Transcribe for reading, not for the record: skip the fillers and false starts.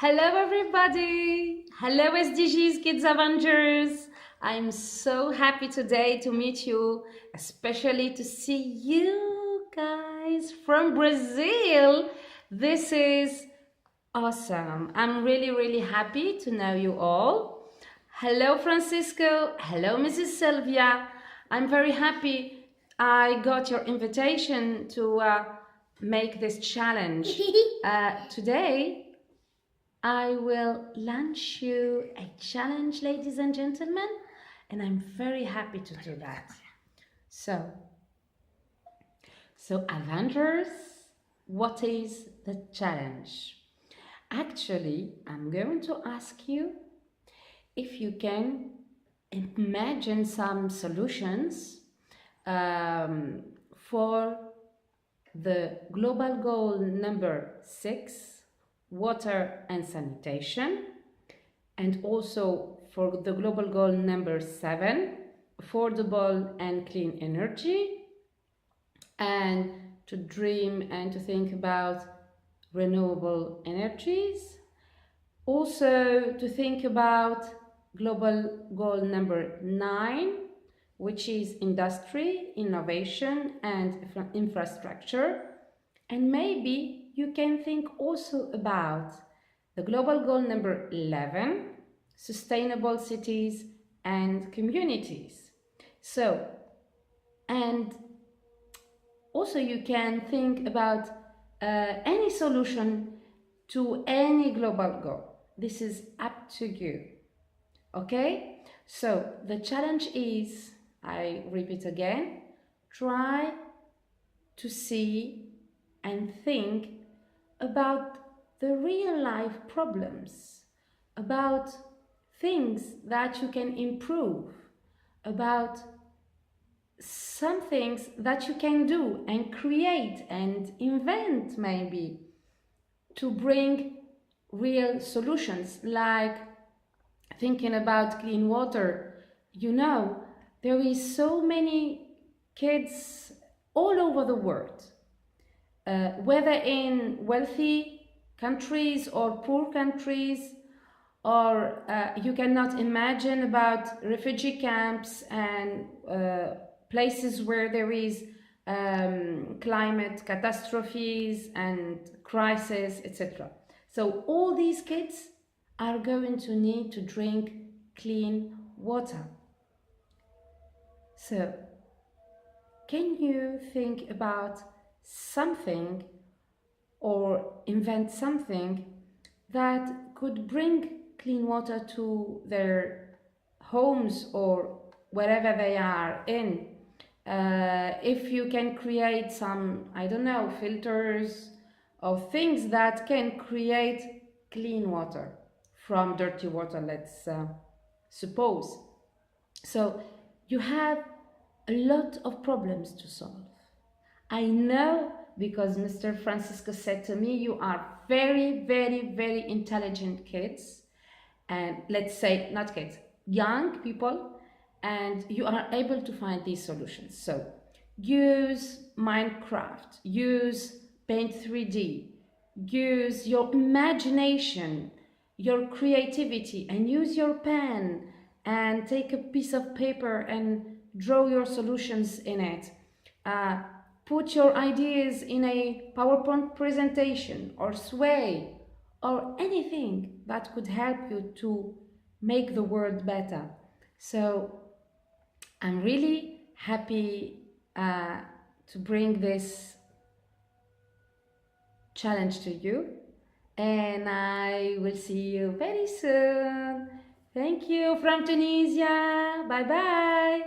Hello everybody! Hello SDGs Kids Avengers! I'm so happy today to meet you, especially to see you guys from Brazil. This is awesome. I'm really happy to know you all. Hello Francisco. Hello Mrs. Sylvia. I'm very happy I got your invitation to make this challenge. Today I will launch you a challenge, ladies and gentlemen, and I'm very happy to do that. So Avengers, what is the challenge? Actually, I'm going to ask you if you can imagine some solutions for the global goal number 6, water and sanitation, and also for the global goal number 7, affordable and clean energy, and to dream and to think about renewable energies. Also to think about global goal number 9, which is industry, innovation and infrastructure. And maybe you can think also about the global goal number 11, sustainable cities and communities. So, and also you can think about any solution to any global goal. This is up to you. Okay? So the challenge is, I repeat again, try to see and think about the real life problems, about things that you can improve, about some things that you can do and create and invent maybe to bring real solutions, like thinking about clean water. You know, there is so many kids all over the world, whether in wealthy countries or poor countries, or you cannot imagine about refugee camps and places where there is climate catastrophes and crisis, etc. So all these kids are going to need to drink clean water. So can you think about something or invent something that could bring clean water to their homes or wherever they are in? If you can create some, I don't know, filters or things that can create clean water from dirty water, let's suppose. So you have a lot of problems to solve. I know, because Mr. Francisco said to me, you are very intelligent kids, and let's say not kids, young people, and you are able to find these solutions. So use Minecraft, use Paint 3D, use your imagination, your creativity, and use your pen and take a piece of paper and draw your solutions in it. Put your ideas in a PowerPoint presentation or Sway or anything that could help you to make the world better. So I'm really happy to bring this challenge to you, and I will see you very soon. Thank you from Tunisia. Bye bye.